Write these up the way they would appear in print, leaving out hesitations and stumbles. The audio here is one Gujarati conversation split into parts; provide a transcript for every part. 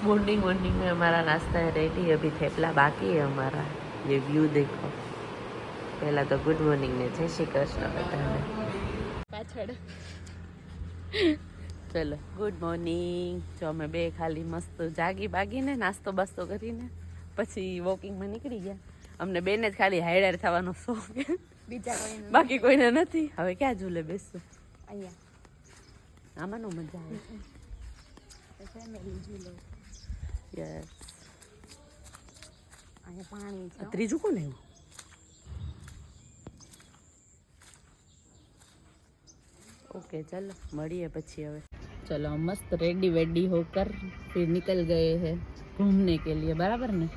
मॉर्निंग मॉर्निंग में हमारा नाश्ता है रेडी, अभी थेपला बाकी है हमारा। ये व्यू देखो। पहला तो गुड मॉर्निंग ने जय श्री कृष्ण बधाने पाछળ चलो गुड मॉर्निंग। जो અમે બે ખાલી મસ્ત જાગી બાગીને નાસ્તો બાસ્તો કરીને પછી વોકિંગમાં નીકળી ગયા। અમને બેને જ ખાલી હાઈડર થવાનો શોખ, બીજા કોઈને બાકી કોઈને નથી। હવે ક્યાં ઝૂલે બેસશું? અહીંયા આમાં નો મજા આવે। ફેમિલી ઝૂલો। યસ અહીંયા પાણી છે। ત્રીજું કોને આવ્યું? ओके चलो મળીએ પછી હવે। चलो हम मस्त रेडी वेडी होकर फिर निकल गए हैं घूमने के लिए, बराबर ने?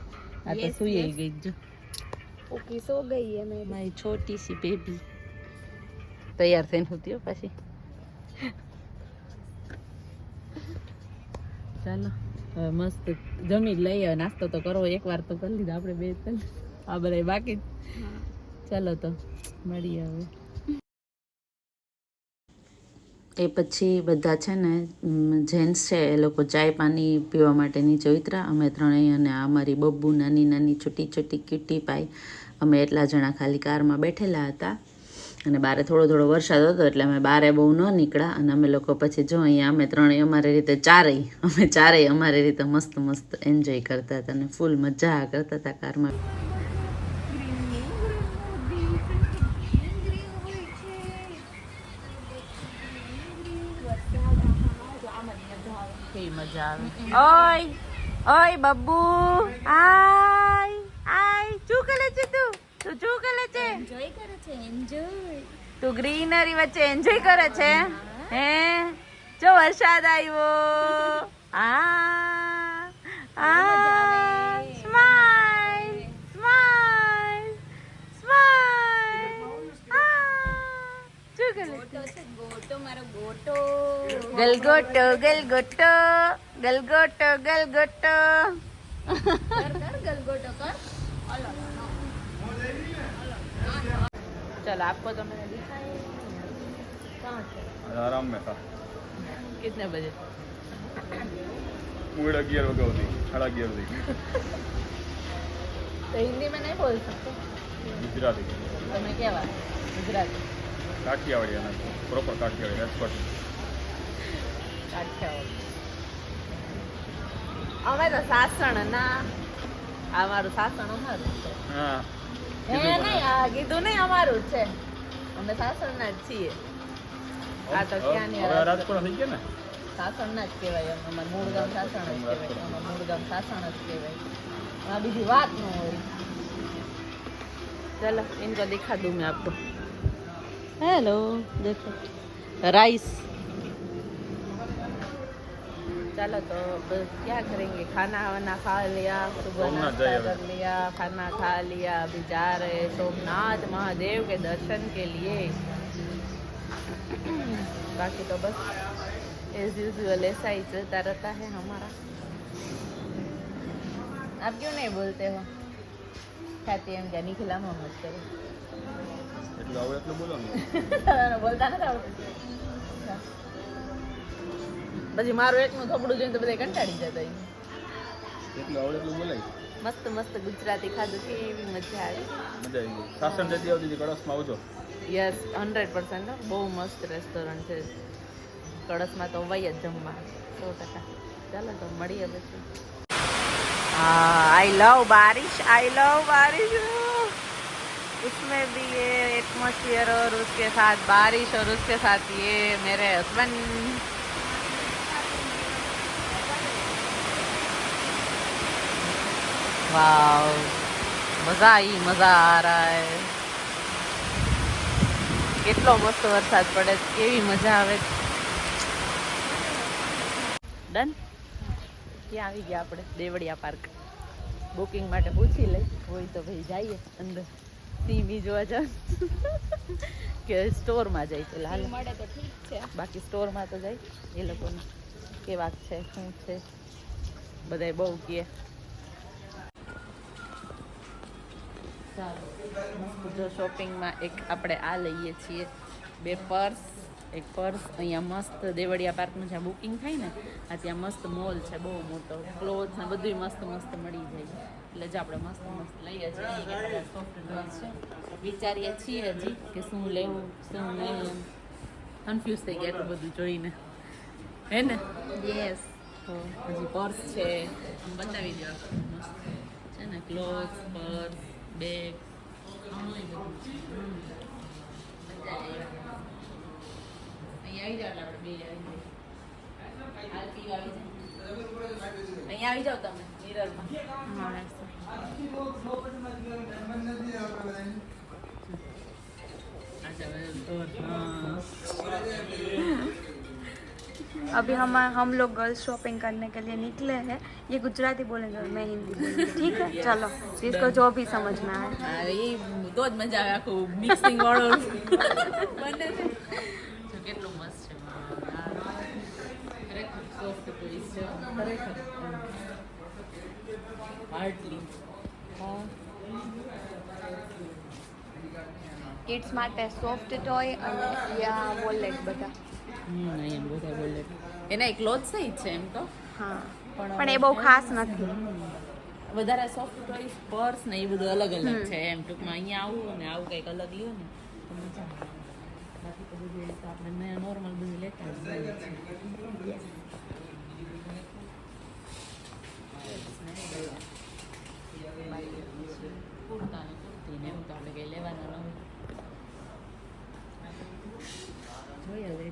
आ तो सोई ही गई जो। ओके सो गई है मैं, मारी छोटी सी बेबी। तैयार થઈને होती हो पाછી। ચાલો હવે મસ્ત જમી લઈએ। નાસ્તો તો કરવો એક વાર તો કરી લીધો આપણે બે ત્રણ, આ બધા બાકી। ચાલો તો મળીએ હવે। એ પછી બધા છે ને જેન્ટ્સ છે એ લોકો ચાય પાણી પીવા માટે નીચે ઉતર્યા। અમે ત્રણેય અને આ અમારી બબ્બુ નાની નાની છોટી છોટી ક્યુટી પાઈ, અમે એટલા જણા ખાલી કારમાં બેઠેલા હતા। અને બારે થોડો થોડો વરસાદ હતો એટલે અમે બારે બહુ ન નીકળ્યા। અને અમે લોકો પછી જો અહીંયા અમે ત્રણેય અમારી રીતે ચારેય અમારી રીતે મસ્ત મસ્ત એન્જોય કરતા હતા અને ફૂલ મજા કરતા હતા કારમાં। मजा ओय ओय बब्बू आय आय चू करे छे तू चू करे छे? एन्जॉय करे छे एन्जॉय। तू ग्रीनरी वच्चे एन्जॉय करे छे हे? जो वरसाद आव्यो आ आ स्माइल स्माइल स्माइल आ चू करे गोटो मारो गोटो गलगोटो गलगोटो गलगोटो गलगोटो कर गलगोटो कर। चलो आपको तो मैंने दिखाया कहाँ से? आराम में था। कितने बजे? 11 बजे होती 11:30 बजे। तो हिंदी में नहीं बोल सकते? गुजराती। तो मैं क्या बात गुजराती काठियावाड़ी है, प्रॉपर काठियावाड़ी एक्सपर्ट। અમે તો સાસણ ના, અમારું સાસણ અમારું છે। હા હે નહીં આ કીધું નહીં અમારું જ છે, અમે સાસણ ના જ છીએ। આ તો ક્યાં ની રાજકોટ થઈ ગયા ને, સાસણ ના જ કહેવાય। અમાર મૂળ ગામ સાસણ જ કહેવાય, અમાર મૂળ ગામ સાસણ જ કહેવાય। આ બીજી વાત ન હોય। चलो इनको दिखा दूं मैं आपको। हेलो देखो राइस। चलो तो क्या करेंगे, खाना वाना खा लिया, सुबह नाश्ता कर लिया, खाना खा लिया, अभी जा रहे सोमनाथ महादेव के दर्शन के लिए। बाकी तो बस एज यूजुअल ऐसा ही चलता रहता है हमारा। आप क्यों नहीं बोलते हो? ख्याति एम क्या निखिला मोहम्मद करे बोलता ना પછી મારું એકનું થપડું જોઈને તો બધા કંટાળી જતા। એટલું આવડે એટલું બોલાય। મસ્ત મસ્ત ગુજરાતી ખાધું, કેવી મજા આવી। મજા આવી ગઈ। સાસણ જતી આવતી કળશમાં આવજો। યસ 100%। બહુ મસ્ત રેસ્ટોરન્ટ છે કળશમાં, તો વય જ જમવા 100%। ચાલો તો મળીએ પછી। आई लव बारिश, आई लव बारिश। उसमें भी ये एटमॉस्फेयर और उसके साथ बारिश और उसके साथ ये मेरे हस्बैंड। वाव मजा आ रहा है। કેટલો મસ્ત વરસાદ પડે, કેવી મજા આવે। ડન ક્યાં આવી ગયા આપણે? દેવળિયા પાર્ક। બુકિંગ માટે પૂછી લઈ હોય તો ભાઈ જઈએ અંદર સી બી જોવા જાવ કે સ્ટોરમાં જાય તો હાલ મળે તો ઠીક છે, બાકી સ્ટોરમાં તો જાય એ લોકોને કેવા છે શું છે બધાય બહુ કહે। ચાલો જો શોપિંગમાં એક આપણે આ લઈએ છીએ, 2 પર્સ એક પર્સ. અહીંયા મસ્ત દેવળિયા પાર્કનું જ્યાં બુકિંગ થાય ને આ ત્યાં મસ્ત મોલ છે બહુ મોટો, ક્લોથ્સ ને બધું મસ્ત મસ્ત મળી જાય. એટલે જ આપણે મસ્ત મસ્ત લઈએ છીએ. સોફ્ટ ડ્રેસ છે, વિચારીએ છીએ હજી કે શું લેવું શું નહીં, એમ કન્ફ્યુઝ થઈ ગયા એટલું બધું જોઈને, હે ને? યસ. તો હજી પર્સ છે, બતાવી દો. મસ્ત છે ને, ક્લોથ્સ, પર્સ, બેગ, અહીંયા આવી જાવ એટલે આપણે બે આવી જાય. અહીંયા આવી જાવ તમે મિરરમાં. अभी हम लोग गर्ल्स शॉपिंग करने के लिए निकले हैं. ये गुजराती बोलेंगे और मैं हिंदी बोलूँगी. ठीक है, चलो जिसको जो भी समझ में आए. હા એ તો જ મજા આવે, આખું મિક્સિંગ વાળો બને છે. જો કેટલું મસ્ત છે, ખરેખર સોફ્ટ ટોયસ છે, ખરેખર હાર્ડલી. કિડ્સ માટે સોફ્ટ ટોય અને યા વોલેટ બધા. અહીંયા બધા બોલે એના ક્લોથ સહી જ છે એમ તો, હા, પણ એ બહુ ખાસ નથી. વધારે સોફ્ટ ટોયસ, પર્સ ને એ બધું અલગ અલગ છે એમ. ટૂંકમાં અહીંયા આવું અને આવું કંઈક અલગ લ્યો ને તો મજા આવે. બાકી તો બધું તો આપણે નોર્મલ બધું લેતા જ હોઈએ છીએ. કુર્તા ને કુર્તી ને એવું તો આપણે કંઈ લેવાના ન હોય. જોઈએ હવે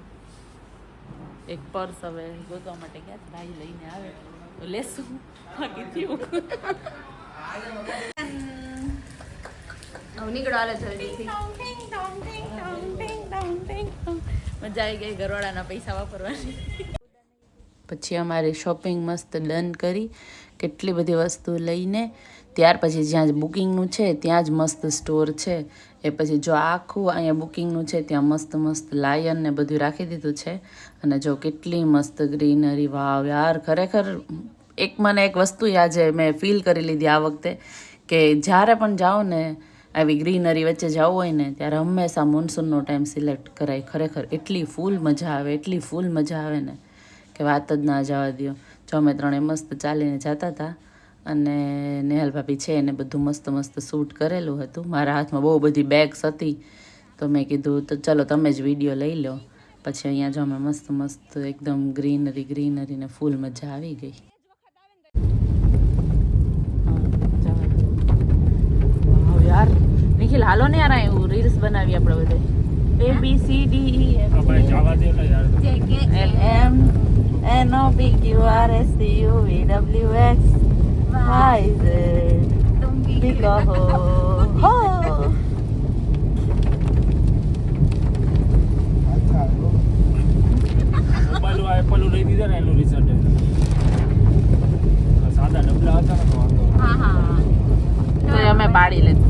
એક પર્સ હવે ગોતવા માટે ગયા ભાઈ લઈને આવે તો લેશું, બાકી થયું. હવે નીકળો હાલો જલ્દીથી. મજા આવી ગઈ ઘરવાળાના પૈસા વાપરવાની. પછી અમારી શોપિંગ મસ્ત ડન કરી, કેટલી બધી વસ્તુ લઈને ત્યાર પછી જ્યાં બુકિંગનું છે ત્યાં જ મસ્ત સ્ટોર છે. એ પછી જો આખું અહીંયા બુકિંગનું છે ત્યાં મસ્ત મસ્ત લાયન ને બધું રાખી દીધું છે. અને જો કેટલી મસ્ત ગ્રીનરી, વાવ યાર ખરેખર. મને એક વસ્તુ યાદ છે, મેં ફીલ કરી લીધી આ વખતે કે જ્યારે પણ જાઓ ને આવી ગ્રીનરી વચ્ચે જવું હોય ને ત્યારે હંમેશા મોન્સૂનનો ટાઈમ સિલેક્ટ કરાય. ખરેખર એટલી ફૂલ મજા આવે, એટલી ફૂલ મજા આવે ને કે વાત જ ના જવા દો. જો અમે ત્રણે મસ્ત ચાલીને જતા હતા અને નેહલ ભાભી છે એને બધું મસ્ત મસ્ત શૂટ કરેલું હતું. મારા હાથમાં બહુ બધી બેગ્સ હતી તો મેં કીધું તો ચલો તમે જ વિડીયો લઈ લો. પછી અહીંયા જો અમે મસ્ત મસ્ત એકદમ ગ્રીનરી ને ફૂલ મજા આવી ગઈ. યાર નિખિલ હાલો ને યાર, એવું રીલ્સ બનાવી આપણે બધે. ABCDE LMNOPQRSTUVWX YZ तुम भी कहो हो. મોબાઈલ એપલ લઈ દીધા ને એનું રિઝલ્ટ સાદા ડબલા હતા ને તો વાંધો हाँ हाँ. तो हमें पाड़ी लेते.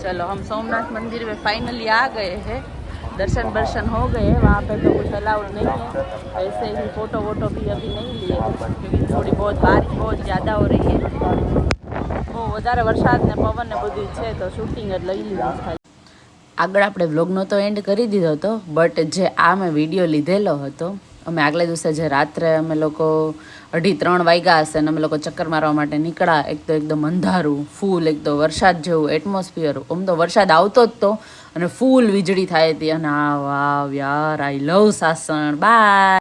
चलो हम सोमनाथ मंदिर में फाइनली आ गए हैं. दर्शन हो गए हैं. वहाँ पे तो कुछ अलाउड नहीं है, ऐसे ही फोटो वोटो भी अभी नहीं लिए क्योंकि थोड़ी बहुत बारिश बहुत ज़्यादा हो रही है. બહુ વધારે વરસાદ ને પવન ને બધું છે તો શૂટિંગ જ લઈ લીધું ખાલી. આગળ આપણે વ્લોગનો તો એન્ડ કરી દીધો હતો, બટ જે આ મેં વિડીયો લીધેલો હતો અમે આગલે દિવસે જે રાત્રે અમે લોકો 2:30 વાગ્યા હશે અને અમે લોકો ચક્કર મારવા માટે નીકળ્યા. એક તો એકદમ અંધારું, ફૂલ એક તો વરસાદ જેવું એટમોસ્ફિયર. આમ તો વરસાદ આવતો જ તો અને ફૂલ વીજળી થાય હતી અને આ વાવ યાર, આઈ લવ સાસણ. બાય.